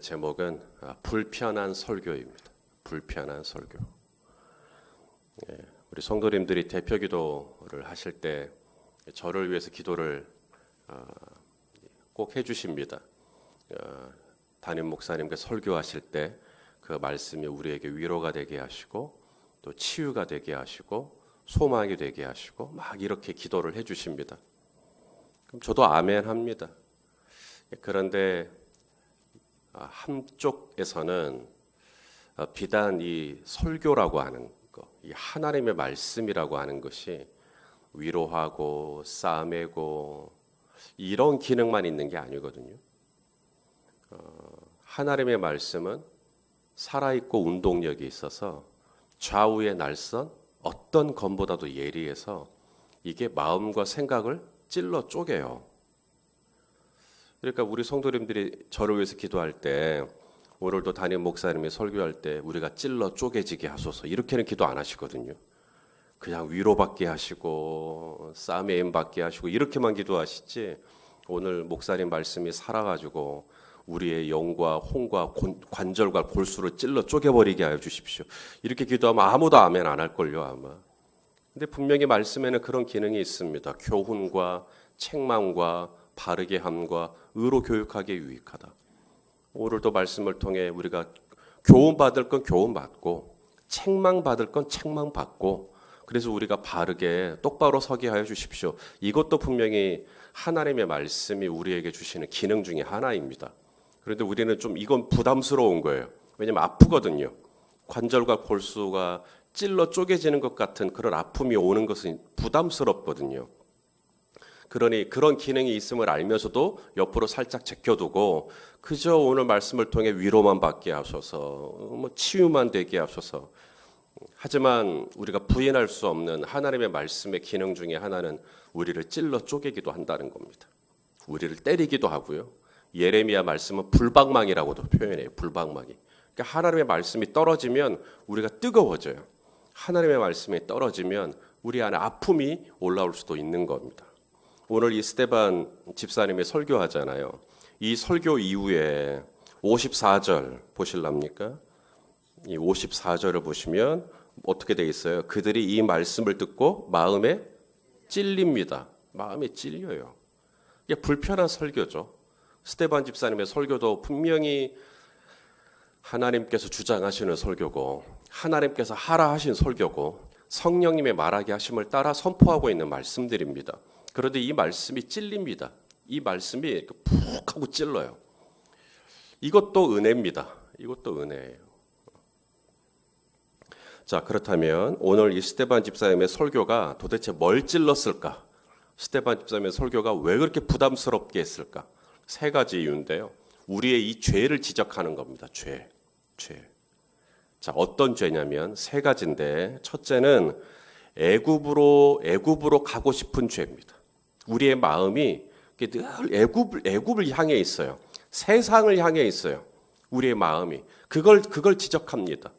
제목은 불편한 설교입니다. 불편한 설교. 우리 성도님들이 대표 기도를 하실 때 저를 위해서 기도를 꼭 해주십니다. 담임 목사님께 설교하실 때 그 말씀이 우리에게 위로가 되게 하시고 또 치유가 되게 하시고 소망이 되게 하시고 막 이렇게 기도를 해주십니다. 그럼 저도 아멘 합니다. 그런데 한쪽에서는 비단 이 설교라고 하는 것, 이 하나님의 말씀이라고 하는 것이 위로하고 싸매고 이런 기능만 있는 게 아니거든요. 하나님의 말씀은 살아있고 운동력이 있어서 좌우의 날선 어떤 검보다도 예리해서 이게 마음과 생각을 찔러 쪼개요. 그러니까 우리 성도님들이 저를 위해서 기도할 때 오늘도 담임 목사님이 설교할 때 우리가 찔러 쪼개지게 하소서 이렇게는 기도 안 하시거든요. 그냥 위로받게 하시고 싸매임 받게 하시고 이렇게만 기도하시지 오늘 목사님 말씀이 살아가지고 우리의 영과 혼과 관절과 골수를 찔러 쪼개버리게 하여 주십시오. 이렇게 기도하면 아무도 아멘 안 할걸요 아마. 근데 분명히 말씀에는 그런 기능이 있습니다. 교훈과 책망과 바르게 함과 의로 교육하기에 유익하다. 오늘도 말씀을 통해 우리가 교훈받을 건 교훈받고 책망받을 건 책망받고 그래서 우리가 바르게 똑바로 서게 하여 주십시오. 이것도 분명히 하나님의 말씀이 우리에게 주시는 기능 중에 하나입니다. 그런데 우리는 좀 이건 부담스러운 거예요. 왜냐하면 아프거든요. 관절과 골수가 찔러 쪼개지는 것 같은 그런 아픔이 오는 것은 부담스럽거든요. 그러니 그런 기능이 있음을 알면서도 옆으로 살짝 제껴두고 그저 오늘 말씀을 통해 위로만 받게 하소서, 치유만 되게 하소서. 하지만 우리가 부인할 수 없는 하나님의 말씀의 기능 중에 하나는 우리를 찔러 쪼개기도 한다는 겁니다. 우리를 때리기도 하고요. 예레미야 말씀은 불방망이라고도 표현해요. 불방망이. 그러니까 하나님의 말씀이 떨어지면 우리가 뜨거워져요. 하나님의 말씀이 떨어지면 우리 안에 아픔이 올라올 수도 있는 겁니다. 오늘 이 스데반 집사님이 설교하잖아요. 이 설교 이후에 54절 보실랍니까? 이 54절을 보시면 어떻게 되어 있어요? 그들이 이 말씀을 듣고 마음에 찔립니다. 마음에 찔려요. 이게 불편한 설교죠. 스데반 집사님의 설교도 분명히 하나님께서 주장하시는 설교고 하나님께서 하라 하신 설교고 성령님의 말하게 하심을 따라 선포하고 있는 말씀들입니다. 그런데 이 말씀이 찔립니다. 이 말씀이 이렇게 푹 하고 찔러요. 이것도 은혜입니다. 이것도 은혜예요. 자, 그렇다면 오늘 이 스데반 집사님의 설교가 도대체 뭘 찔렀을까? 스데반 집사님의 설교가 왜 그렇게 부담스럽게 했을까? 세 가지 이유인데요. 우리의 이 죄를 지적하는 겁니다. 죄. 자, 어떤 죄냐면 세 가지인데 첫째는 애굽으로 가고 싶은 죄입니다. 우리의 마음이 늘 애굽을 향해 있어요. 세상을 향해 있어요. 우리의 마음이 그걸 지적합니다.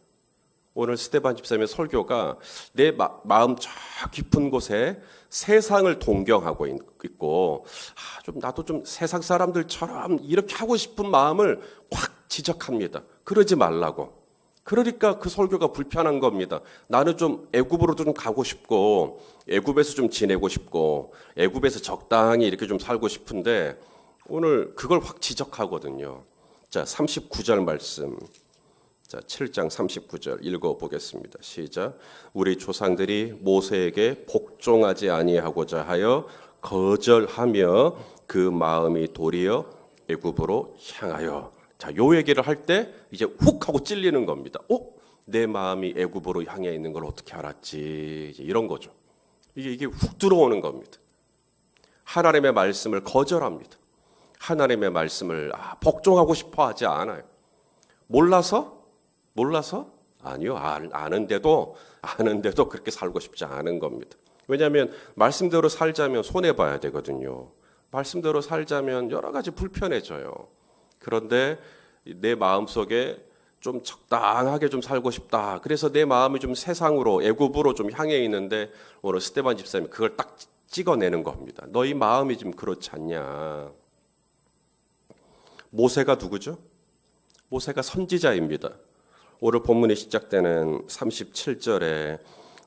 오늘 스데반 집사님의 설교가 내 마음 저 깊은 곳에 세상을 동경하고 있고 좀 나도 좀 세상 사람들처럼 이렇게 하고 싶은 마음을 확 지적합니다. 그러지 말라고. 그러니까 그 설교가 불편한 겁니다. 나는 좀 애굽으로도 좀 가고 싶고 애굽에서 좀 지내고 싶고 애굽에서 적당히 이렇게 좀 살고 싶은데 오늘 그걸 확 지적하거든요. 자, 39절 말씀. 자, 7장 39절 읽어보겠습니다. 시작. 우리 조상들이 모세에게 복종하지 아니하고자 하여 거절하며 그 마음이 도리어 애굽으로 향하여. 자, 요 얘기를 할 때 이제 훅 하고 찔리는 겁니다. 내 마음이 애굽으로 향해 있는 걸 어떻게 알았지? 이런 거죠. 이게 훅 들어오는 겁니다. 하나님의 말씀을 거절합니다. 하나님의 말씀을 복종하고 싶어 하지 않아요. 몰라서? 아니요. 아는데도 그렇게 살고 싶지 않은 겁니다. 왜냐하면 말씀대로 살자면 손해봐야 되거든요. 말씀대로 살자면 여러 가지 불편해져요. 그런데 내 마음속에 좀 적당하게 좀 살고 싶다. 그래서 내 마음이 좀 세상으로 애굽으로 좀 향해 있는데 오늘 스데반 집사님이 그걸 딱 찍어내는 겁니다. 너희 마음이 좀 그렇지 않냐. 모세가 누구죠? 모세가 선지자입니다. 오늘 본문이 시작되는 37절에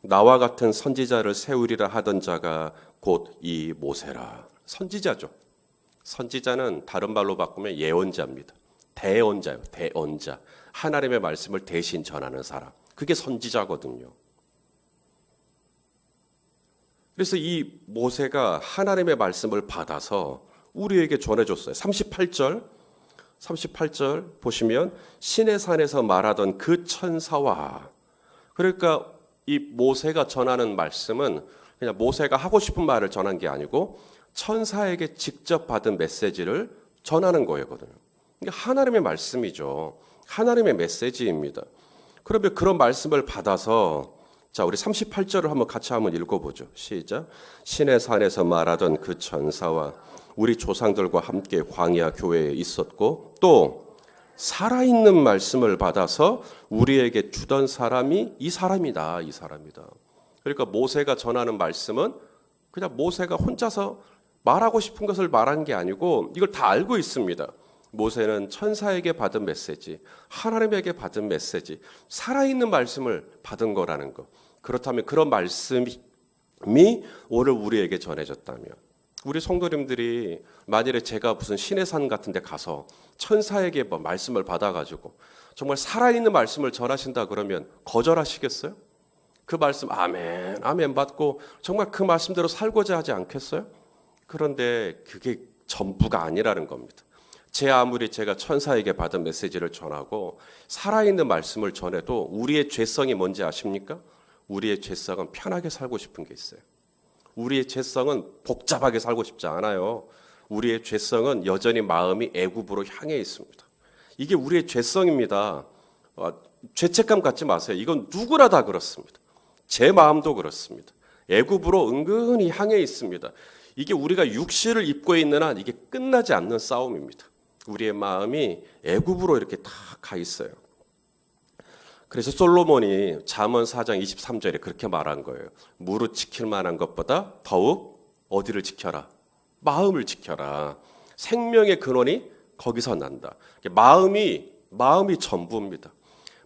나와 같은 선지자를 세우리라 하던 자가 곧 이 모세라. 선지자죠. 선지자는 다른 말로 바꾸면 예언자입니다. 대언자요. 대언자. 하나님의 말씀을 대신 전하는 사람. 그게 선지자거든요. 그래서 이 모세가 하나님의 말씀을 받아서 우리에게 전해줬어요. 38절 보시면 시내 산에서 말하던 그 천사와, 그러니까 이 모세가 전하는 말씀은 그냥 모세가 하고 싶은 말을 전한 게 아니고 천사에게 직접 받은 메시지를 전하는 거거든요. 그러니까 하나님의 말씀이죠. 하나님의 메시지입니다. 그러면 그런 말씀을 받아서 자, 우리 38절을 한번 같이 한번 읽어보죠. 시작. 시내 산에서 말하던 그 천사와 우리 조상들과 함께 광야 교회에 있었고 또 살아있는 말씀을 받아서 우리에게 주던 사람이 이 사람이다. 이 사람이다. 그러니까 모세가 전하는 말씀은 그냥 모세가 혼자서 말하고 싶은 것을 말한 게 아니고 이걸 다 알고 있습니다. 모세는 천사에게 받은 메시지, 하나님에게 받은 메시지, 살아있는 말씀을 받은 거라는 것. 그렇다면 그런 말씀이 오늘 우리에게 전해졌다면, 우리 성도님들이 만일에 제가 무슨 신의 산 같은 데 가서 천사에게 말씀을 받아가지고 정말 살아있는 말씀을 전하신다 그러면 거절하시겠어요? 그 말씀 아멘, 아멘 받고 정말 그 말씀대로 살고자 하지 않겠어요? 그런데 그게 전부가 아니라는 겁니다. 아무리 제가 천사에게 받은 메시지를 전하고 살아있는 말씀을 전해도 우리의 죄성이 뭔지 아십니까? 우리의 죄성은 편하게 살고 싶은 게 있어요. 우리의 죄성은 복잡하게 살고 싶지 않아요. 우리의 죄성은 여전히 마음이 애굽으로 향해 있습니다. 이게 우리의 죄성입니다. 죄책감 갖지 마세요. 이건 누구나 다 그렇습니다. 제 마음도 그렇습니다. 애굽으로 은근히 향해 있습니다. 이게 우리가 육신을 입고 있는 한 이게 끝나지 않는 싸움입니다. 우리의 마음이 애굽으로 이렇게 다 가 있어요. 그래서 솔로몬이 잠언 4장 23절에 그렇게 말한 거예요. 무릇 지킬 만한 것보다 더욱 어디를 지켜라? 마음을 지켜라. 생명의 근원이 거기서 난다. 마음이 전부입니다.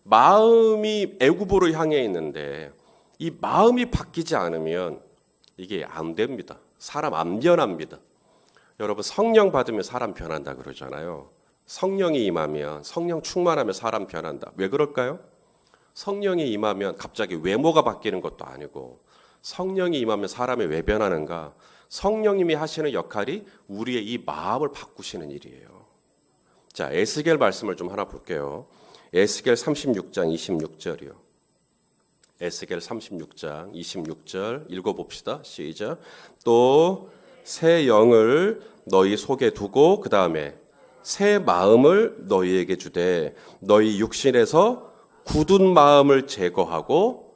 마음이 애굽으로 향해 있는데 이 마음이 바뀌지 않으면 이게 안 됩니다. 사람 안 변합니다. 여러분 성령 받으면 사람 변한다 그러잖아요. 성령이 임하면, 성령 충만하면 사람 변한다. 왜 그럴까요? 성령이 임하면 갑자기 외모가 바뀌는 것도 아니고, 성령이 임하면 사람이 왜 변하는가? 성령님이 하시는 역할이 우리의 이 마음을 바꾸시는 일이에요. 자, 에스겔 말씀을 좀 하나 볼게요. 에스겔 36장 26절이요. 에스겔 36장 26절 읽어봅시다. 시작. 또 새 영을 너희 속에 두고 그 다음에 새 마음을 너희에게 주되 너희 육신에서 굳은 마음을 제거하고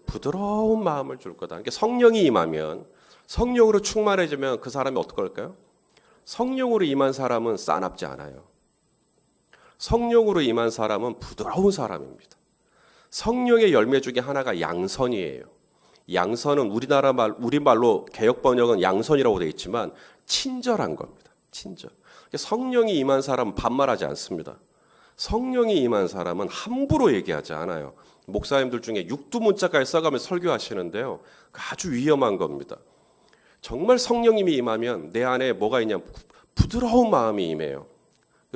부드러운 마음을 줄 거다. 그러니까 성령이 임하면, 성령으로 충만해지면 그 사람이 어떨까요? 성령으로 임한 사람은 싸납지 않아요. 성령으로 임한 사람은 부드러운 사람입니다. 성령의 열매 중에 하나가 양선이에요. 양선은 우리말로 개역 번역은 양선이라고 되어 있지만 친절한 겁니다. 친절. 성령이 임한 사람은 반말하지 않습니다. 성령이 임한 사람은 함부로 얘기하지 않아요. 목사님들 중에 육두문자까지 써가면서 설교하시는데요. 아주 위험한 겁니다. 정말 성령님이 임하면 내 안에 뭐가 있냐면 부드러운 마음이 임해요.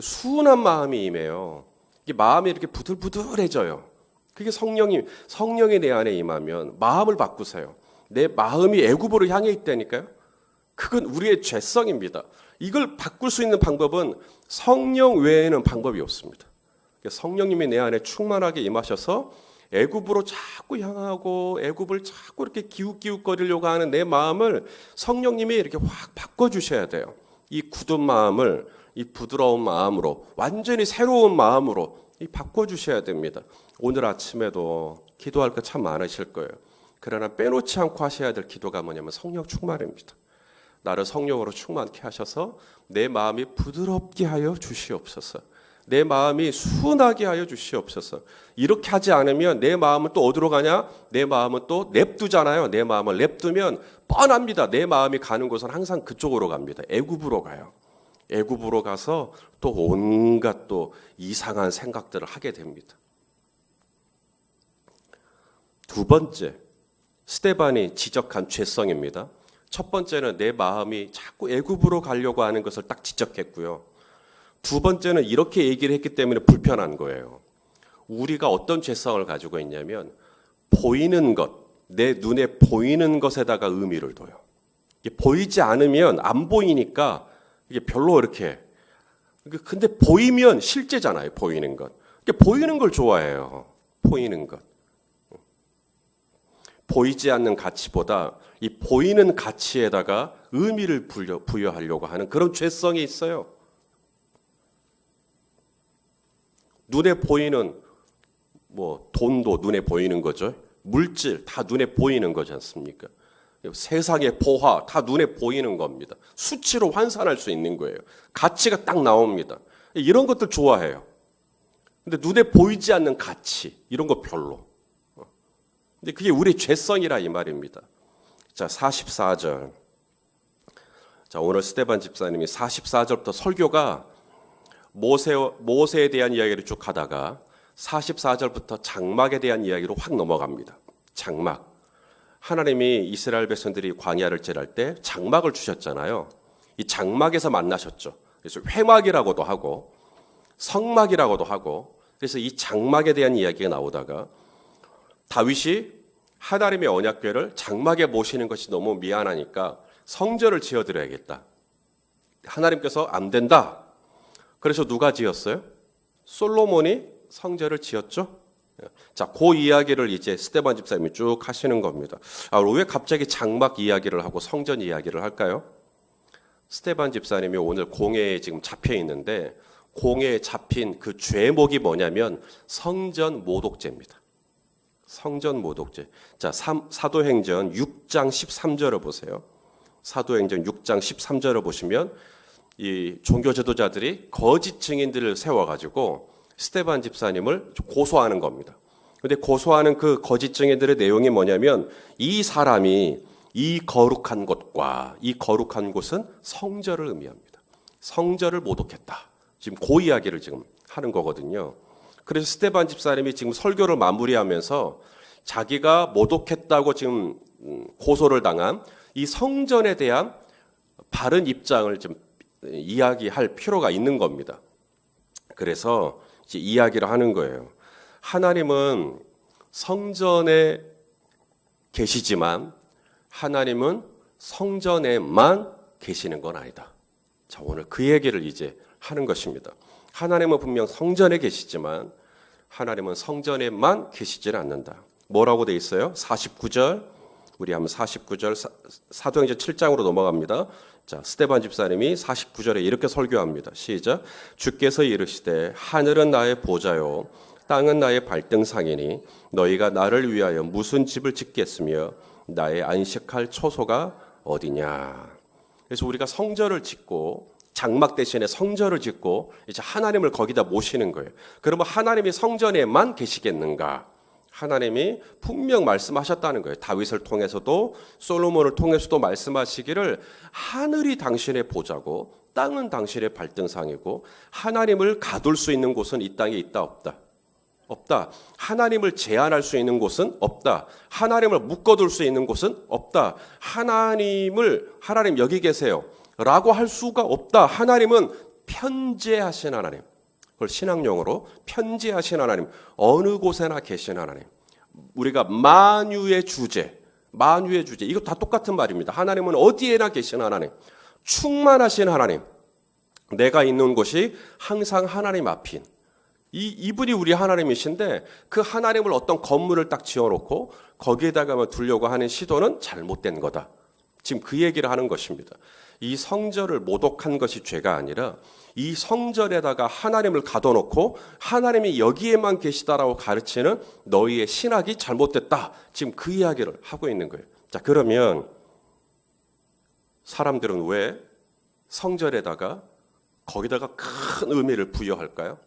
순한 마음이 임해요. 이게 마음이 이렇게 부들부들해져요. 그게 성령이 내 안에 임하면 마음을 바꾸세요. 내 마음이 애굽으로 향해 있다니까요. 그건 우리의 죄성입니다. 이걸 바꿀 수 있는 방법은 성령 외에는 방법이 없습니다. 성령님이 내 안에 충만하게 임하셔서 애굽으로 자꾸 향하고 애굽을 자꾸 이렇게 기웃기웃거리려고 하는 내 마음을 성령님이 이렇게 확 바꿔주셔야 돼요. 이 굳은 마음을 이 부드러운 마음으로, 완전히 새로운 마음으로 바꿔주셔야 됩니다. 오늘 아침에도 기도할 거 참 많으실 거예요. 그러나 빼놓지 않고 하셔야 될 기도가 뭐냐면 성령 충만입니다. 나를 성령으로 충만케 하셔서 내 마음이 부드럽게 하여 주시옵소서. 내 마음이 순하게 하여 주시옵소서. 이렇게 하지 않으면 내 마음은 또 어디로 가냐? 내 마음은 또 냅두잖아요. 내 마음을 냅두면 뻔합니다. 내 마음이 가는 곳은 항상 그쪽으로 갑니다. 애굽으로 가요. 애굽으로 가서 또 온갖 또 이상한 생각들을 하게 됩니다. 두 번째, 스데반이 지적한 죄성입니다. 첫 번째는 내 마음이 자꾸 애굽으로 가려고 하는 것을 딱 지적했고요. 두 번째는 이렇게 얘기를 했기 때문에 불편한 거예요. 우리가 어떤 죄성을 가지고 있냐면 보이는 것, 내 눈에 보이는 것에다가 의미를 둬요. 이게 보이지 않으면 안 보이니까 이게 별로 이렇게, 근데 보이면 실제잖아요. 보이는 것. 보이는 걸 좋아해요. 보이는 것. 보이지 않는 가치보다 이 보이는 가치에다가 의미를 부여하려고 하는 그런 죄성이 있어요. 눈에 보이는 돈도 눈에 보이는 거죠. 물질 다 눈에 보이는 거지 않습니까? 세상의 보화 다 눈에 보이는 겁니다. 수치로 환산할 수 있는 거예요. 가치가 딱 나옵니다. 이런 것들 좋아해요. 근데 눈에 보이지 않는 가치 이런 거 별로. 근데 그게 우리 죄성이라 이 말입니다. 자, 44절. 자, 오늘 스데반 집사님이 44절부터 설교가 모세에 대한 이야기를 쭉 하다가 44절부터 장막에 대한 이야기로 확 넘어갑니다. 장막. 하나님이 이스라엘 백성들이 광야를 지날 때 장막을 주셨잖아요. 이 장막에서 만나셨죠. 그래서 회막이라고도 하고 성막이라고도 하고 그래서 이 장막에 대한 이야기가 나오다가 다윗이 하나님의 언약궤를 장막에 모시는 것이 너무 미안하니까 성전을 지어드려야겠다. 하나님께서 안 된다. 그래서 누가 지었어요? 솔로몬이 성전을 지었죠. 자, 그 이야기를 이제 스데반 집사님이 쭉 하시는 겁니다. 왜 갑자기 장막 이야기를 하고 성전 이야기를 할까요? 스데반 집사님이 오늘 공회에 지금 잡혀 있는데 공회에 잡힌 그 죄목이 뭐냐면 성전 모독죄입니다. 성전 모독죄. 자, 사도행전 6장 13절을 보세요. 사도행전 6장 13절을 보시면 이 종교 지도자들이 거짓 증인들을 세워가지고 스데반 집사님을 고소하는 겁니다. 그런데 고소하는 그 거짓 증인들의 내용이 뭐냐면 이 사람이 이 거룩한 곳과 이 거룩한 곳은 성전을 의미합니다. 성전을 모독했다. 지금 그 이야기를 지금 하는 거거든요. 그래서 스데반 집사님이 지금 설교를 마무리하면서 자기가 모독했다고 지금 고소를 당한 이 성전에 대한 바른 입장을 좀 이야기할 필요가 있는 겁니다. 그래서 이제 이야기를 하는 거예요. 하나님은 성전에 계시지만 하나님은 성전에만 계시는 건 아니다. 자, 오늘 그 얘기를 이제 하는 것입니다. 하나님은 분명 성전에 계시지만 하나님은 성전에만 계시질 않는다. 뭐라고 돼 있어요? 49절. 우리 한번 49절 사도행전 7장으로 넘어갑니다. 자, 스데반 집사님이 49절에 이렇게 설교합니다. 시작. 주께서 이르시되 하늘은 나의 보좌요 땅은 나의 발등상이니 너희가 나를 위하여 무슨 집을 짓겠으며 나의 안식할 처소가 어디냐. 그래서 우리가 성전을 짓고 장막 대신에 성전을 짓고 이제 하나님을 거기다 모시는 거예요. 그러면 하나님이 성전에만 계시겠는가? 하나님이 분명 말씀하셨다는 거예요. 다윗을 통해서도 솔로몬을 통해서도 말씀하시기를 하늘이 당신의 보좌고 땅은 당신의 발등상이고 하나님을 가둘 수 있는 곳은 이 땅에 있다 없다? 없다. 하나님을 제한할 수 있는 곳은 없다. 하나님을 묶어둘 수 있는 곳은 없다. 하나님 여기 계세요 라고 할 수가 없다. 하나님은 편재하신 하나님. 그걸 신학용어로 편재하신 하나님. 어느 곳에나 계신 하나님. 우리가 만유의 주제. 이거 다 똑같은 말입니다. 하나님은 어디에나 계신 하나님. 충만하신 하나님. 내가 있는 곳이 항상 하나님 앞인. 이분이 우리 하나님이신데 그 하나님을 어떤 건물을 딱 지어놓고 거기에다가 두려고 하는 시도는 잘못된 거다. 지금 그 얘기를 하는 것입니다. 이 성전을 모독한 것이 죄가 아니라 이 성전에다가 하나님을 가둬놓고 하나님이 여기에만 계시다라고 가르치는 너희의 신학이 잘못됐다. 지금 그 이야기를 하고 있는 거예요. 자, 그러면 사람들은 왜 성전에다가 거기다가 큰 의미를 부여할까요?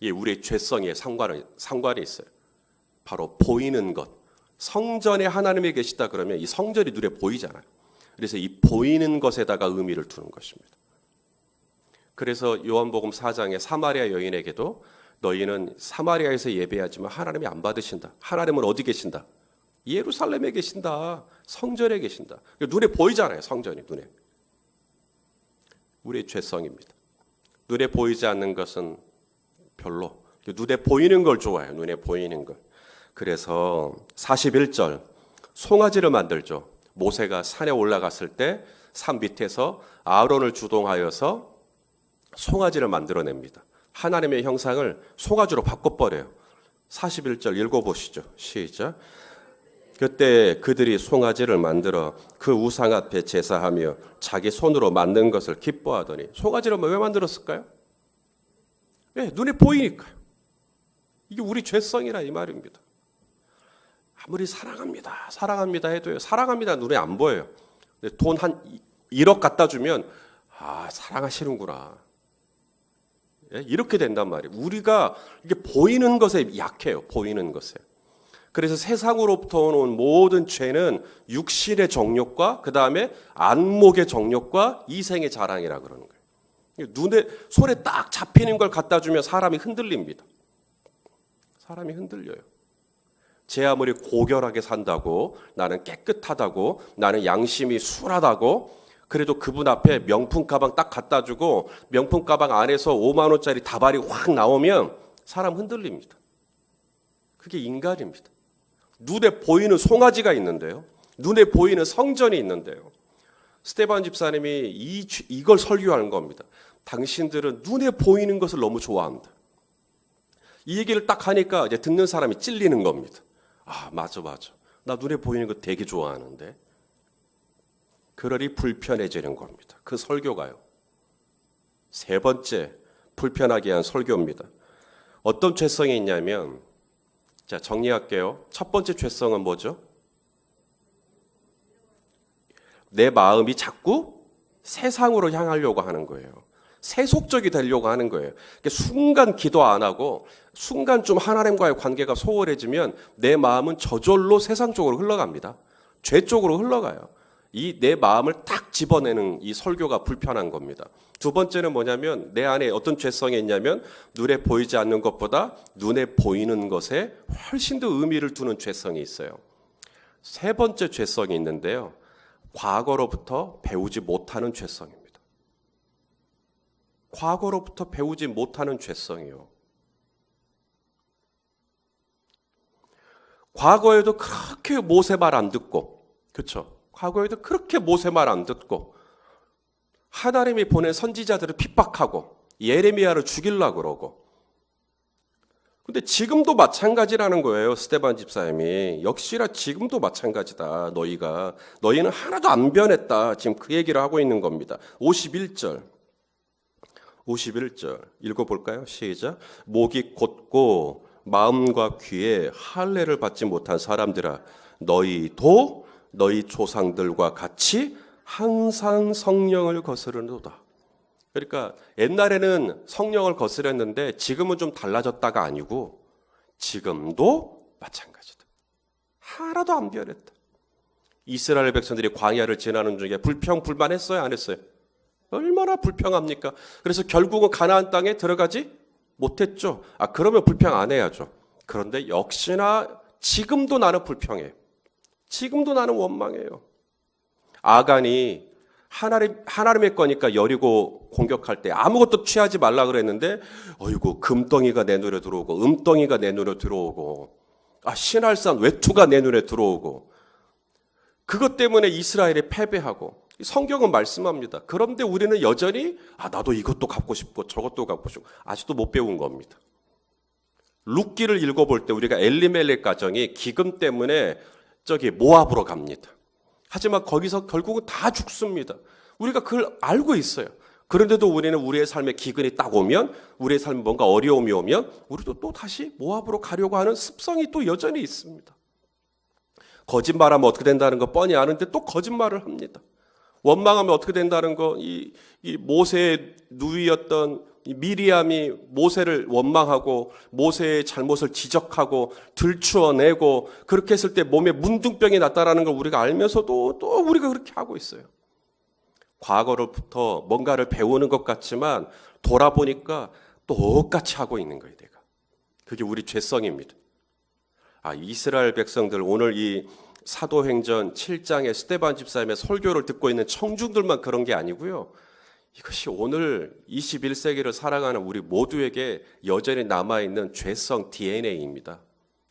이 우리의 죄성에 상관이 있어요. 바로 보이는 것. 성전에 하나님이 계시다 그러면 이 성전이 눈에 보이잖아요. 그래서 이 보이는 것에다가 의미를 두는 것입니다. 그래서 요한복음 4장에 사마리아 여인에게도 너희는 사마리아에서 예배하지만 하나님이 안 받으신다. 하나님은 어디 계신다? 예루살렘에 계신다. 성전에 계신다. 눈에 보이잖아요. 성전이 눈에. 우리의 죄성입니다. 눈에 보이지 않는 것은 별로. 눈에 보이는 걸 좋아해요. 눈에 보이는 걸. 그래서 41절 송아지를 만들죠. 모세가 산에 올라갔을 때 산 밑에서 아론을 주동하여서 송아지를 만들어냅니다. 하나님의 형상을 송아지로 바꿔버려요. 41절 읽어보시죠. 시작. 그때 그들이 송아지를 만들어 그 우상 앞에 제사하며 자기 손으로 만든 것을 기뻐하더니 송아지를 왜 만들었을까요? 왜? 눈에 보이니까요. 이게 우리 죄성이라 이 말입니다. 아무리 사랑합니다 해도요. 사랑합니다 눈에 안 보여요. 돈 한 1억 갖다 주면 사랑하시는구나. 이렇게 된단 말이에요. 우리가 이게 보이는 것에 약해요. 보이는 것에. 그래서 세상으로부터 오는 모든 죄는 육신의 정욕과 그 다음에 안목의 정욕과 이생의 자랑이라 그러는 거예요. 눈에 손에 딱 잡히는 걸 갖다 주면 사람이 흔들립니다. 사람이 흔들려요. 제 아무리 고결하게 산다고, 나는 깨끗하다고, 나는 양심이 순하다고, 그래도 그분 앞에 명품 가방 딱 갖다 주고 명품 가방 안에서 5만 원짜리 다발이 확 나오면 사람 흔들립니다. 그게 인간입니다. 눈에 보이는 송아지가 있는데요. 눈에 보이는 성전이 있는데요. 스테반 집사님이 이걸 설교하는 겁니다. 당신들은 눈에 보이는 것을 너무 좋아한다. 이 얘기를 딱 하니까 이제 듣는 사람이 찔리는 겁니다. 맞아. 나 눈에 보이는 거 되게 좋아하는데. 그러니 불편해지는 겁니다. 그 설교가요. 세 번째 불편하게 한 설교입니다. 어떤 죄성이 있냐면, 자, 정리할게요. 첫 번째 죄성은 뭐죠? 내 마음이 자꾸 세상으로 향하려고 하는 거예요. 세속적이 되려고 하는 거예요. 순간 기도 안 하고 순간 좀 하나님과의 관계가 소홀해지면 내 마음은 저절로 세상 쪽으로 흘러갑니다. 죄 쪽으로 흘러가요. 이 내 마음을 딱 집어내는 이 설교가 불편한 겁니다. 두 번째는 뭐냐면 내 안에 어떤 죄성이 있냐면 눈에 보이지 않는 것보다 눈에 보이는 것에 훨씬 더 의미를 두는 죄성이 있어요. 세 번째 죄성이 있는데요. 과거로부터 배우지 못하는 죄성입니다. 과거로부터 배우지 못하는 죄성이요. 과거에도 그렇게 모세 말 안 듣고, 그렇죠? 과거에도 그렇게 모세 말 안 듣고 하나님이 보낸 선지자들을 핍박하고 예레미야를 죽이려고 그러고. 근데 지금도 마찬가지라는 거예요. 스테반 집사님이. 역시나 지금도 마찬가지다. 너희는 하나도 안 변했다. 지금 그 얘기를 하고 있는 겁니다. 51절 읽어볼까요? 시작. 목이 곧고 마음과 귀에 할례를 받지 못한 사람들아, 너희도 너희 조상들과 같이 항상 성령을 거스르노다. 그러니까 옛날에는 성령을 거스렸는데 지금은 좀 달라졌다가 아니고 지금도 마찬가지다. 하나도 안 변했다. 이스라엘 백성들이 광야를 지나는 중에 불평불만했어요? 안 했어요? 얼마나 불평합니까? 그래서 결국은 가나안 땅에 들어가지 못했죠. 그러면 불평 안 해야죠. 그런데 역시나 지금도 나는 불평해요. 지금도 나는 원망해요. 아간이 하나님의 거니까 여리고 공격할 때 아무것도 취하지 말라 그랬는데 어이구 금덩이가 내 눈에 들어오고 음덩이가 내 눈에 들어오고 신할산 외투가 내 눈에 들어오고 그것 때문에 이스라엘이 패배하고 성경은 말씀합니다. 그런데 우리는 여전히 나도 이것도 갖고 싶고 저것도 갖고 싶고 아직도 못 배운 겁니다. 룻기를 읽어볼 때 우리가 엘리멜렉 가정이 기근 때문에 모압으로 갑니다. 하지만 거기서 결국은 다 죽습니다. 우리가 그걸 알고 있어요. 그런데도 우리는 우리의 삶에 기근이 딱 오면, 우리의 삶에 뭔가 어려움이 오면 우리도 또 다시 모압으로 가려고 하는 습성이 또 여전히 있습니다. 거짓말하면 어떻게 된다는 거 뻔히 아는데 또 거짓말을 합니다. 원망하면 어떻게 된다는 거, 이 모세의 누이였던 미리암이 모세를 원망하고 모세의 잘못을 지적하고 들추어내고 그렇게 했을 때 몸에 문둥병이 났다라는 걸 우리가 알면서도 또 우리가 그렇게 하고 있어요. 과거로부터 뭔가를 배우는 것 같지만 돌아보니까 똑같이 하고 있는 거예요, 내가. 그게 우리 죄성입니다. 이스라엘 백성들 오늘 이 사도행전 7장의 스데반 집사님의 설교를 듣고 있는 청중들만 그런 게 아니고요. 이것이 오늘 21세기를 살아가는 우리 모두에게 여전히 남아있는 죄성 DNA입니다.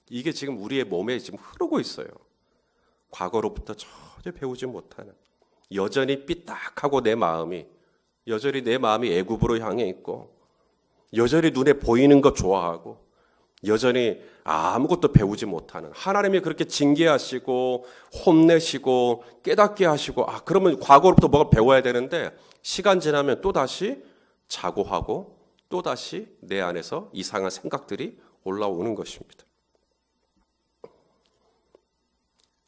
이게 지금 우리의 몸에 지금 흐르고 있어요. 과거로부터 전혀 배우지 못하는, 여전히 삐딱하고 여전히 내 마음이 애굽으로 향해 있고, 여전히 눈에 보이는 것 좋아하고, 여전히 아무것도 배우지 못하는, 하나님이 그렇게 징계하시고 혼내시고 깨닫게 하시고 그러면 과거로부터 뭐가 배워야 되는데 시간 지나면 또다시 자고하고 또다시 내 안에서 이상한 생각들이 올라오는 것입니다.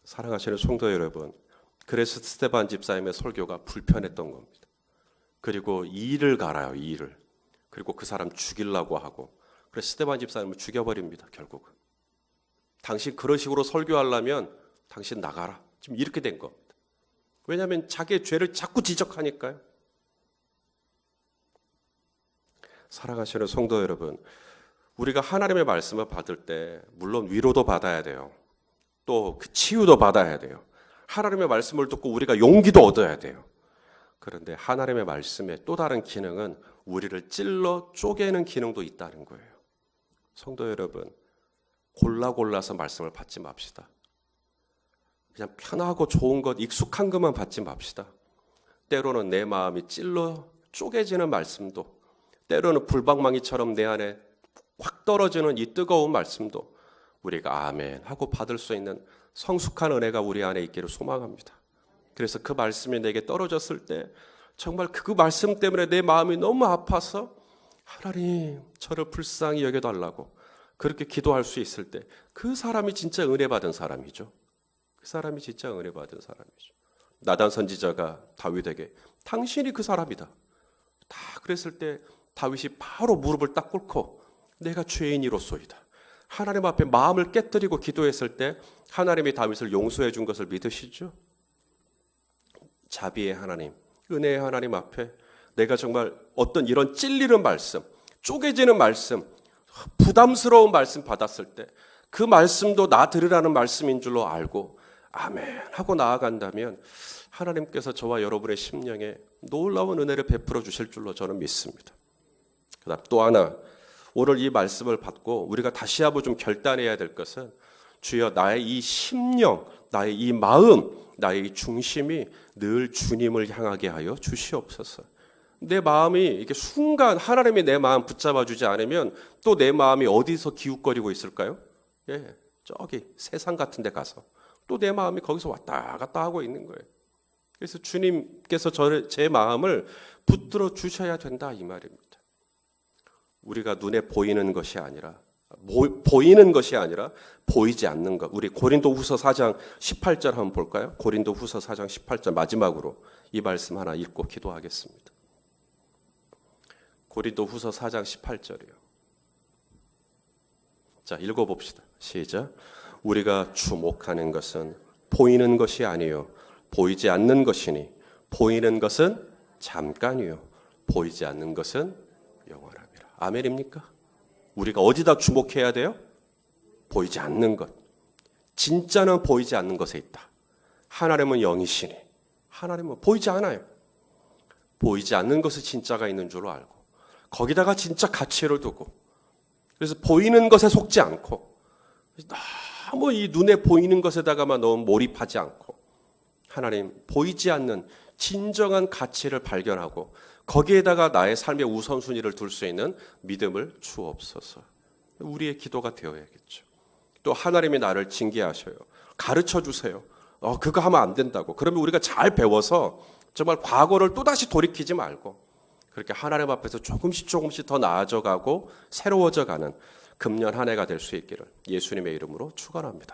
사랑하시는 성도 여러분, 그래서 스데반 집사님의 설교가 불편했던 겁니다. 그리고 이를 갈아요, 이를. 그리고 그 사람 죽이려고 하고, 그래서 스데반 집사님을 죽여버립니다, 결국은. 당신 그런 식으로 설교하려면 당신 나가라. 지금 이렇게 된 겁니다. 왜냐하면 자기의 죄를 자꾸 지적하니까요. 사랑하시는 성도 여러분, 우리가 하나님의 말씀을 받을 때 물론 위로도 받아야 돼요. 또 그 치유도 받아야 돼요. 하나님의 말씀을 듣고 우리가 용기도 얻어야 돼요. 그런데 하나님의 말씀의 또 다른 기능은 우리를 찔러 쪼개는 기능도 있다는 거예요. 성도 여러분, 골라서 말씀을 받지 맙시다. 그냥 편하고 좋은 것, 익숙한 것만 받지 맙시다. 때로는 내 마음이 찔러 쪼개지는 말씀도, 때로는 불방망이처럼 내 안에 확 떨어지는 이 뜨거운 말씀도 우리가 아멘 하고 받을 수 있는 성숙한 은혜가 우리 안에 있기를 소망합니다. 그래서 그 말씀이 내게 떨어졌을 때 정말 그 말씀 때문에 내 마음이 너무 아파서 하나님 저를 불쌍히 여겨달라고 그렇게 기도할 수 있을 때 그 사람이 진짜 은혜 받은 사람이죠. 그 사람이 진짜 은혜 받은 사람이죠. 나단 선지자가 다윗에게 당신이 그 사람이다 다 그랬을 때 다윗이 바로 무릎을 딱 꿇고 내가 죄인이로소이다. 하나님 앞에 마음을 깨뜨리고 기도했을 때 하나님이 다윗을 용서해 준 것을 믿으시죠? 자비의 하나님, 은혜의 하나님 앞에 내가 정말 어떤 이런 찔리는 말씀, 쪼개지는 말씀, 부담스러운 말씀 받았을 때 그 말씀도 나 들으라는 말씀인 줄로 알고 아멘 하고 나아간다면 하나님께서 저와 여러분의 심령에 놀라운 은혜를 베풀어 주실 줄로 저는 믿습니다. 그다음 또 하나, 오늘 이 말씀을 받고 우리가 다시 한번 좀 결단해야 될 것은 주여 나의 이 심령, 나의 이 마음, 나의 이 중심이 늘 주님을 향하게 하여 주시옵소서. 내 마음이 이렇게 순간 하나님이 내 마음 붙잡아 주지 않으면 또 내 마음이 어디서 기웃거리고 있을까요? 저기 세상 같은 데 가서 또 내 마음이 거기서 왔다 갔다 하고 있는 거예요. 그래서 주님께서 제 마음을 붙들어 주셔야 된다 이 말입니다. 우리가 눈에 보이는 것이 아니라 보이지 않는 것. 우리 고린도후서 4장 18절 한번 볼까요? 고린도후서 4장 18절 마지막으로 이 말씀 하나 읽고 기도하겠습니다. 고린도후서 4장 18절이요. 자, 읽어봅시다. 시작. 우리가 주목하는 것은 보이는 것이 아니요 보이지 않는 것이니 보이는 것은 잠깐이요 보이지 않는 것은 영원합니다. 아멘입니까? 우리가 어디다 주목해야 돼요? 보이지 않는 것. 진짜는 보이지 않는 것에 있다. 하나님은 영이시니 하나님은 보이지 않아요. 보이지 않는 것에 진짜가 있는 줄로 알고 거기다가 진짜 가치를 두고 그래서 보이는 것에 속지 않고 너무 이 눈에 보이는 것에다가만 너무 몰입하지 않고 하나님 보이지 않는 진정한 가치를 발견하고 거기에다가 나의 삶의 우선순위를 둘 수 있는 믿음을 주옵소서. 우리의 기도가 되어야겠죠. 또 하나님이 나를 징계하셔요. 가르쳐 주세요. 그거 하면 안 된다고. 그러면 우리가 잘 배워서 정말 과거를 또다시 돌이키지 말고 그렇게 하나님 앞에서 조금씩 더 나아져가고 새로워져가는 금년 한 해가 될 수 있기를 예수님의 이름으로 축원합니다.